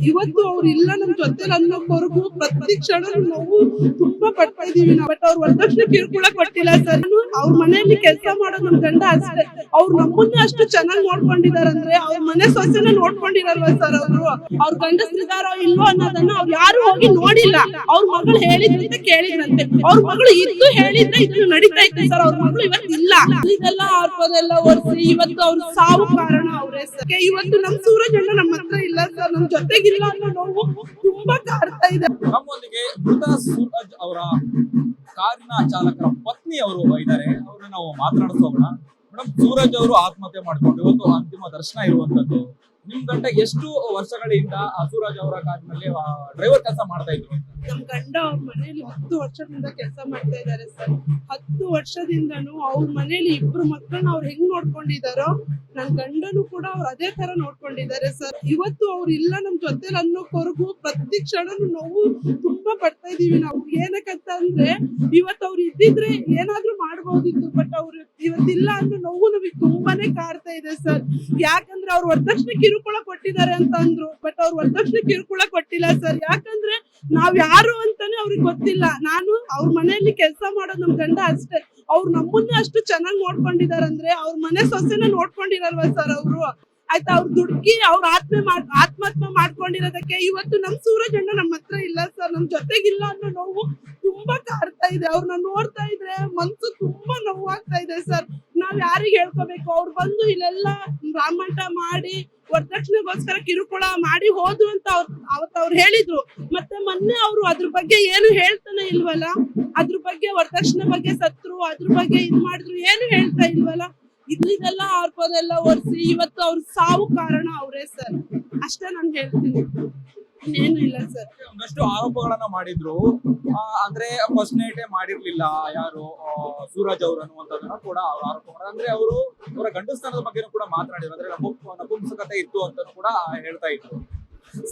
ಇವತ್ತು ಅವ್ರು ಇಲ್ಲ ನಮ್ ಜೊತೆ ಅನ್ನೋವರೆಗೂ ಪ್ರತಿ ಕ್ಷಣ ನಾವು ತುಂಬಾ ಪಡ್ತಾ ಇದೀವಿ. ಬಟ್ ಅವ್ರು ವರದಕ್ಷಿಣೆ ಕಿರುಕುಳ ಕೊಟ್ಟಿಲ್ಲ ಸರ್. ಅವ್ರ ಮನೆಯಲ್ಲಿ ಕೆಲಸ ಮಾಡೋ ನಮ್ ಗಂಡ ಅಷ್ಟೇ, ಅವ್ರು ನಮ್ಮನ್ನ ಅಷ್ಟು ಚೆನ್ನಾಗಿ ನೋಡ್ಕೊಂಡಿದಾರೆ ಅಂದ್ರೆ ಅವ್ರ ಮನೆ ಸೊಸೆನ ನೋಡ್ಕೊಂಡಿರಲ್ವ ಸರ್ ಅವರು. ಅವ್ರ ಗಂಡಸ್ರಿದಾರೋ ಇಲ್ವೋ ಅನ್ನೋದನ್ನ ಅವ್ರು ಯಾರು ಹೋಗಿ ನೋಡಿಲ್ಲ. ಅವ್ರ ಮಗಳು ಹೇಳಿದ್ರಂತೆ ಕೇಳಿದ್ರಂತೆ, ಅವ್ರ ಮಗಳು ಇದ್ದು ಹೇಳಿದ್ರೆ ಇದನ್ನು ನಡೀತಾ ಇತ್ತು ಸರ್. ಅವ್ರ ಮಗಳು ಇವತ್ತಿಲ್ಲ. ಇದೆಲ್ಲ ಆರ್ಪದೆಲ್ಲ ಒರೆಸಿ ಇವತ್ತು ಅವ್ರ ಸಾವು ಕಾರಣ ಅವರೇ ಸರ್. ಇವತ್ತು ನಮ್ ಸೂರಜ್ ಅಣ್ಣ ನಮ್ಮ ಹತ್ರ ಇಲ್ಲ ಸರ್, ನಮ್ ಜೊತೆಗಿಲ್ಲ ಅನ್ನೋ ನೋವು ತುಂಬಾ ಕಾಡ್ತಾ ಇದೆ. ನಮ್ಮೊಂದಿಗೆ ಮೃತ ಸೂರಜ್ ಅವರ ಕಾರಿನ ಚಾಲಕರ ಪತ್ನಿ ಅವರು ಇದ್ದಾರೆ, ಅವ್ರನ್ನ ನಾವು ಮಾತನಾಡಿಸೋಣ. ಮೇಡಮ್, ಸೂರಜ್ ಅವರು ಆತ್ಮಹತ್ಯೆ ಮಾಡ್ಕೊಂಡು ಇವತ್ತು ಅಂತಿಮ ದರ್ಶನ ಇರುವಂತದ್ದು. ನಿಮ್ ಗಂಡ ಎಷ್ಟು ವರ್ಷಗಳಿಂದ ಸೂರಜ್ ಅವರ ಕಾರಿನಲ್ಲಿ ಡ್ರೈವರ್ ಕೆಲಸ ಮಾಡ್ತಾ ಇದ್ರು? ನಮ್ ಗಂಡ ಅವ್ರ ಮನೇಲಿ 10 ವರ್ಷದಿಂದ ಕೆಲಸ ಮಾಡ್ತಾ ಇದಾರೆ ಸರ್. 10 ವರ್ಷದಿಂದನು ಅವ್ರ ಮನೇಲಿ 2 ಮಕ್ಕಳನ್ನ ಅವ್ರು ಹೆಂಗ್ ನೋಡ್ಕೊಂಡಿದಾರೋ ನನ್ ಗಂಡನು ಕೂಡ ಅವ್ರು ಅದೇ ತರ ನೋಡ್ಕೊಂಡಿದ್ದಾರೆ ಸರ್. ಇವತ್ತು ಅವ್ರು ಇಲ್ಲ ನಮ್ ಜೊತೆ ಅನ್ನೋವರೆಗೂ ಪ್ರತಿ ಕ್ಷಣನು ನಾವು ತುಂಬಾ ಪಡ್ತಾ ಇದೀವಿ. ನಾವು ಏನಕ್ಕಂತ ಅಂದ್ರೆ ಇವತ್ತು ಅವ್ರು ಇದ್ದಿದ್ರೆ ಏನಾದ್ರೂ ಮಾಡ್ಬೋದಿತ್ತು, ಬಟ್ ಅವ್ರು ಇವತ್ತಿಲ್ಲ ಅನ್ನೋ ನೋವು ನಮಗೆ ತುಂಬಾನೇ ಕಾಡ್ತಾ ಇದೆ ಸರ್. ಯಾಕಂದ್ರೆ ಅವ್ರು ವರದಕ್ಷಿಣೆ ಕಿರುಕುಳ ಕೊಟ್ಟಿದ್ದಾರೆ ಅಂತ ಅಂದ್ರು, ಬಟ್ ಅವ್ರು ವರದಕ್ಷಿಣೆ ಕಿರುಕುಳ ಕೊಟ್ಟಿಲ್ಲ ಸರ್. ಯಾಕಂದ್ರೆ ನಾವ್ ಯಾರು ಅಂತಾನೆ ಅವ್ರಿಗೆ ಗೊತ್ತಿಲ್ಲ. ನಾನು ಅವ್ರ ಮನೆಯಲ್ಲಿ ಕೆಲಸ ಮಾಡೋದು ನಮ್ ಗಂಡ ಅಷ್ಟೇ, ಅವ್ರು ನಮ್ಮನ್ನ ಅಷ್ಟು ಚೆನ್ನಾಗಿ ನೋಡ್ಕೊಂಡಿದಾರೆ ಅಂದ್ರೆ ಅವ್ರ ಮನೆ ಸೊಸೆನ ನೋಡ್ಕೊಂಡಿರಲ್ವ ಸರ್ ಅವರು. ಆಯ್ತಾ, ಅವ್ರು ದುಡ್ಕಿ ಅವ್ರ ಆತ್ಮಹತ್ಯೆ ಮಾಡ್ಕೊಂಡಿರೋದಕ್ಕೆ ಇವತ್ತು ನಮ್ ಸೂರಜ್ ಅಣ್ಣ ನಮ್ಮ ಹತ್ರ ಇಲ್ಲ ಸರ್, ನಮ್ ಜೊತೆಗಿಲ್ಲ ಅನ್ನೋ ನೋವು ತುಂಬಾ ಕಾಡ್ತಾ ಇದೆ. ಅವ್ರನ್ನ ನೋಡ್ತಾ ಇದ್ರೆ ಮನ್ಸು ತುಂಬಾ ನೋವಾಗ್ತಾ ಇದೆ ಸರ್. ನಾವ್ ಯಾರಿಗ್ ಹೇಳ್ಕೋಬೇಕು? ಅವ್ರು ಬಂದು ಇಲ್ಲೆಲ್ಲ ಬ್ರಾಹ್ಮಣ ಮಾಡಿ ವರದಕ್ಷಿಣೆಗೋಸ್ಕರ ಕಿರುಕುಳ ಮಾಡಿ ಹೋದ್ರು ಅಂತ ಅವತ್ತು ಅವ್ರು ಹೇಳಿದ್ರು. ಮತ್ತೆ ಮೊನ್ನೆ ಅವ್ರು ಅದ್ರ ಬಗ್ಗೆ ಏನು ಹೇಳ್ತಾನೆ ಇಲ್ವಲ್ಲ. ಅದ್ರ ಬಗ್ಗೆ ವರದಕ್ಷಿಣೆ ಬಗ್ಗೆ ಸತ್ರು, ಅದ್ರ ಬಗ್ಗೆ ಇದ್ ಮಾಡಿದ್ರು, ಏನು ಹೇಳ್ತಾ ಇಲ್ವಲ್ಲ. ಇದೆಲ್ಲ ಆರ್ಪದೆಲ್ಲ ಒರೆಸಿ ಇವತ್ತು ಅವ್ರ ಸಾವು ಕಾರಣ ಅವರೇ ಸರ್. ಅಷ್ಟೇ ನಾನು ಹೇಳ್ತೀನಿ, ಇನ್ನೇನು ಇಲ್ಲ ಸರ್. ಒಂದಷ್ಟು ಆರೋಪಗಳನ್ನ ಮಾಡಿದ್ರು, ಅಂದ್ರೆ ಫಸ್ಟ್ ನೈಟೇ ಮಾಡಿರ್ಲಿಲ್ಲ ಯಾರು ಸೂರಜ್ ಅವರು ಅನ್ನುವಂಥದ್ದನ್ನ ಕೂಡ ಅವ್ರ ಆರೋಪ. ಅಂದ್ರೆ ಅವರು ಅವರ ಗಂಡಸ್ಥಾನದ ಬಗ್ಗೆ ಕೂಡ ಮಾತನಾಡಿದ್ರು, ಅಂದ್ರೆ ನಪುಂಸಕತೆ ಇತ್ತು ಅಂತ ಕೂಡ ಹೇಳ್ತಾ ಇದ್ರು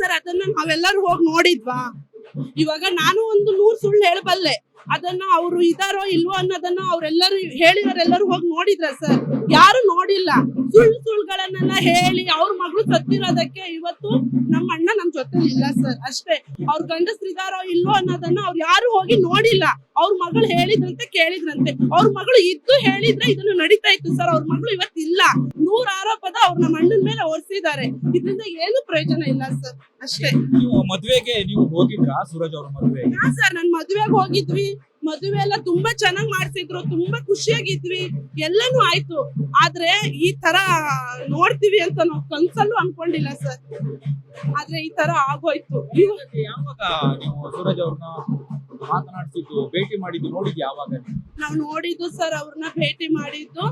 ಸರ್. ಅದನ್ನ ನಾವೆಲ್ಲರೂ ಹೋಗಿ ನೋಡಿದ್ವಾ? ಇವಾಗ ನಾನು ಒಂದು 100 ಸುಳ್ಳು ಹೇಳಬಲ್ಲೆ, ಅದನ್ನ ಅವ್ರು ಇದಾರೋ ಇಲ್ವೋ ಅನ್ನೋದನ್ನ ಅವ್ರೆಲ್ಲರೂ ಹೇಳಿದರೆಲ್ಲರೂ ಹೋಗಿ ನೋಡಿದ್ರ ಸರ್? ಯಾರು ನೋಡಿಲ್ಲ. ಸುಳ್ಳುಗಳನ್ನೆಲ್ಲ ಹೇಳಿ ಅವ್ರ ಮಗಳು ಸತ್ತಿರೋದಕ್ಕೆ ಇವತ್ತು ನಮ್ಮ ಅಣ್ಣ ನಮ್ ಜೊತೆ ಇಲ್ಲ ಸರ್. ಅಷ್ಟೇ. ಅವ್ರ ಗಂಡಸ್ರಿದಾರೋ ಇಲ್ವೋ ಅನ್ನೋದನ್ನ ಅವ್ರು ಯಾರು ಹೋಗಿ ನೋಡಿಲ್ಲ. ಅವ್ರ ಮಗಳು ಹೇಳಿದ್ರಂತೆ ಕೇಳಿದ್ರಂತೆ, ಅವ್ರ ಮಗಳು ಇದ್ದು ಹೇಳಿದ್ರೆ ಇದನ್ನು ನಡೀತಾ ಇತ್ತು ಸರ್. ಅವ್ರ ಮಗಳು ಇವತ್ತಿಲ್ಲ. 100 ಆರೋಪದ ಅವ್ರ ನಮ್ಮ ಅಣ್ಣನ ಮೇಲೆ ಹೊರಿಸಿದ್ದಾರೆ. ಇದರಿಂದ ಏನು ಪ್ರಯೋಜನ ಇಲ್ಲ ಸರ್. ಅಷ್ಟೇ. ನೀವು ಮದ್ವೆಗೆ ನೀವು ಹೋಗಿದ್ರಾ ಸೂರಜ್ ಅವ್ರ ಮದ್ವೆ? ಹಾ ಸರ್, ನಾನ್ ಮದ್ವೆಗೆ ಹೋಗಿದ್ವಿ. ಮದುವೆ ಎಲ್ಲ ತುಂಬಾ ಚೆನ್ನಾಗ್ ಮಾಡ್ಸಿದ್ರು, ತುಂಬಾ ಖುಷಿಯಾಗಿದ್ವಿ, ಎಲ್ಲಾನು ಆಯ್ತು. ಆದ್ರೆ ಈ ತರ ನೋಡ್ತೀವಿ ಅಂತ ನಾವು ಕನ್ಸಲ್ಲೂ ಅನ್ಕೊಂಡಿಲ್ಲ ಸರ್. ಆದ್ರೆ ಈ ತರ ಆಗೋಯ್ತು. ಯಾವಾಗ ನೀವು ಸೂರಜ್ ಅವ್ರನ್ನ ಮಾತನಾಡ್ಸಿದ್ದು, ಭೇಟಿ ಮಾಡಿದ್ದು ನೋಡಿದ್ ಯಾವಾಗ? ನಾವ್ ನೋಡಿದ್ದು ಸರ್, ಅವ್ರನ್ನ ಭೇಟಿ ಮಾಡಿದ್ದು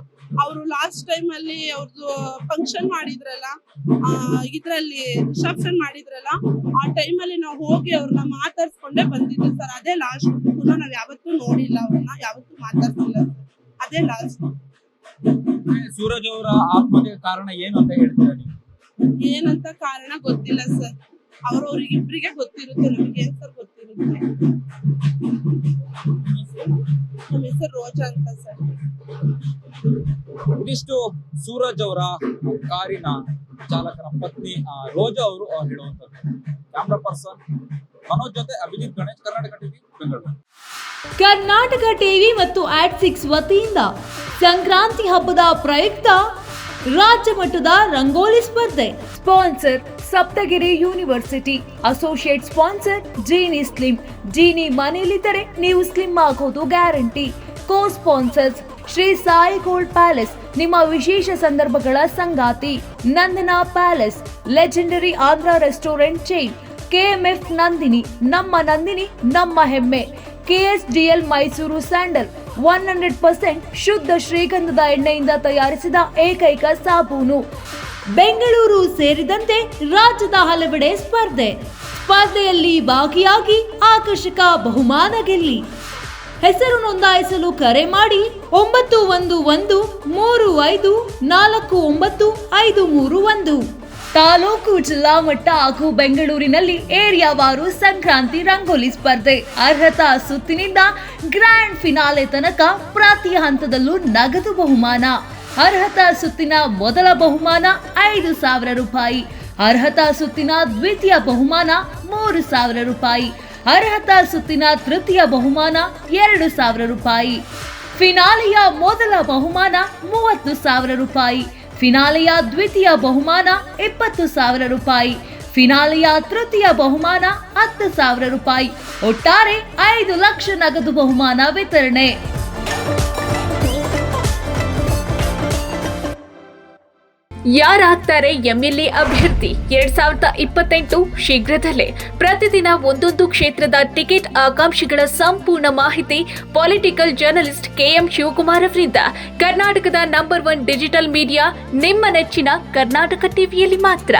ಅವರು ಲಾಸ್ಟ್ ಟೈಮ್ ಅಲ್ಲಿ ಅವ್ರದ್ದು ಫಂಕ್ಷನ್ ಮಾಡಿದ್ರಲ್ಲ, ಇದ್ರಲ್ಲಿ ರಿಸೆಪ್ಷನ್ ಮಾಡಿದ್ರಲ್ಲ, ಆ ಟೈಮ್ ಅಲ್ಲಿ ನಾವು ಹೋಗಿ ಅವ್ರನ್ನ ಮಾತಾಡ್ಸ್ಕೊಂಡೇ ಬಂದಿದ್ದು ಸರ್. ಅದೇ ಲಾಸ್ಟ್. ಪುನಃ ನಾವ್ ಯಾವತ್ತೂ ನೋಡಿಲ್ಲ ಅವ್ರನ್ನ, ಯಾವತ್ತೂ ಮಾತಾಡ್ಸಿಲ್ಲ. ಅದೇ ಲಾಸ್ಟ್. ಸೂರಜ್ ಅವರ ಆತ್ಮಹತ್ಯೆ ಕಾರಣ ಏನು ಅಂತ ಹೇಳ್ತೀರಾ ನೀವು? ಏನಂತ ಕಾರಣ ಗೊತ್ತಿಲ್ಲ ಸರ್. ಅವ್ರಿಗಿಬ್ರಿಗೆ ಗೊತ್ತಿರುತ್ತೆ, ನಮಗೆ ಸರ್ ಗೊತ್ತಿರುತ್ತೆ. ನಮ್ಮ ಹೆಸರು ರೋಜಾ ಅಂತ ಸರ್. ಇದಿಷ್ಟು ಸೂರಜ್ ಅವರ ಕಾರಿನ ಚಾಲಕನ ಪತ್ನಿ ರೋಜಾ ಅವರು ಹೇಳುವಂತದ್ದು. ಕ್ಯಾಮ್ರಾ ಪರ್ಸನ್ ಮನೋಜ್ ಜೊತೆ ಅಭಿಜಿತ್ ಗಣೇಶ್, ಕರ್ನಾಟಕ ಟಿವಿ, ಬೆಂಗಳೂರು. ಕರ್ನಾಟಕ ಟಿವಿ ಮತ್ತು ಆಡ್6 ವತಿಯಿಂದ ಸಂಕ್ರಾಂತಿ ಹಬ್ಬದ ಪ್ರಯುಕ್ತ ರಾಜ್ಯ ಮಟ್ಟದ ರಂಗೋಲಿ ಸ್ಪರ್ಧೆ. Sponsor Saptagiri University. Associate sponsor Jeeni Slim. Jeeni ಮನೆಯಲ್ಲಿದ್ದರೆ ನೀವು ಸ್ಲಿಮ್ ಆಗೋದು guarantee. Co sponsors Shri Sai Gold Palace, ನಿಮ್ಮ ವಿಶೇಷ ಸಂದರ್ಭಗಳ ಸಂಗಾತಿ. Nandana Palace, legendary Andhra restaurant chain. KMF Nandini, ನಮ್ಮ ನಂದಿನಿ ನಮ್ಮ ಹೆಮ್ಮೆ. ಕೆಎಸ್ಡಿಎಲ್ ಮೈಸೂರು ಸ್ಯಾಂಡಲ್, 100% ಶುದ್ಧ ಶ್ರೀಗಂಧದ ಎಣ್ಣೆಯಿಂದ ತಯಾರಿಸಿದ ಏಕೈಕ ಸಾಬೂನು. ಬೆಂಗಳೂರು ಸೇರಿದಂತೆ ರಾಜ್ಯದ ಹಲವೆಡೆ ಸ್ಪರ್ಧೆಯಲ್ಲಿ ಭಾಗಿಯಾಗಿ ಆಕರ್ಷಕ ಬಹುಮಾನ ಗೆಲ್ಲಿ. ಹೆಸರು ನೋಂದಾಯಿಸಲು ಕರೆ ಮಾಡಿ 9113549531. ತಾಲೂಕು, ಜಿಲ್ಲಾ ಮಟ್ಟ ಹಾಗೂ ಬೆಂಗಳೂರಿನಲ್ಲಿ ಏರಿಯಾವಾರು ಸಂಕ್ರಾಂತಿ ರಂಗೋಲಿ ಸ್ಪರ್ಧೆ. ಅರ್ಹತಾ ಸುತ್ತಿನಿಂದ ಗ್ರ್ಯಾಂಡ್ ಫಿನಾಲೆ ತನಕ ಪ್ರತಿ ಹಂತದಲ್ಲೂ ನಗದು ಬಹುಮಾನ. ಅರ್ಹತಾ ಸುತ್ತಿನ ಮೊದಲ ಬಹುಮಾನ 5,000 ರೂಪಾಯಿ, ಅರ್ಹತಾ ಸುತ್ತಿನ ದ್ವಿತೀಯ ಬಹುಮಾನ 3,000 ರೂಪಾಯಿ, ಅರ್ಹತಾ ಸುತ್ತಿನ ತೃತೀಯ ಬಹುಮಾನ 2,000 ರೂಪಾಯಿ, ಫಿನಾಲೆಯ ಮೊದಲ ಬಹುಮಾನ 30,000 ರೂಪಾಯಿ, ಫಿನಾಲೆಯ ದ್ವಿತೀಯ ಬಹುಮಾನ 20,000 ರೂಪಾಯಿ, ಫಿನಾಲೆಯ ತೃತೀಯ ಬಹುಮಾನ 10,000 ರೂಪಾಯಿ, ಒಟ್ಟಾರೆ 5 ಲಕ್ಷ ನಗದು ಬಹುಮಾನ ವಿತರಣೆ. ಯಾರಾಗ್ತಾರೆ ಎಂಎಲ್ಎ ಅಭ್ಯರ್ಥಿ 2028 ಶೀಘ್ರದಲ್ಲೇ. ಪ್ರತಿದಿನ ಒಂದೊಂದು ಕ್ಷೇತ್ರದ ಟಿಕೆಟ್ ಆಕಾಂಕ್ಷಿಗಳ ಸಂಪೂರ್ಣ ಮಾಹಿತಿ ಪೊಲಿಟಿಕಲ್ ಜರ್ನಲಿಸ್ಟ್ KM ಶಿವಕುಮಾರ್ ಅವರಿಂದ. ಕರ್ನಾಟಕದ ನಂಬರ್ 1 ಡಿಜಿಟಲ್ ಮೀಡಿಯಾ ನಿಮ್ಮ ನೆಚ್ಚಿನ ಕರ್ನಾಟಕ ಟಿವಿಯಲ್ಲಿ ಮಾತ್ರ.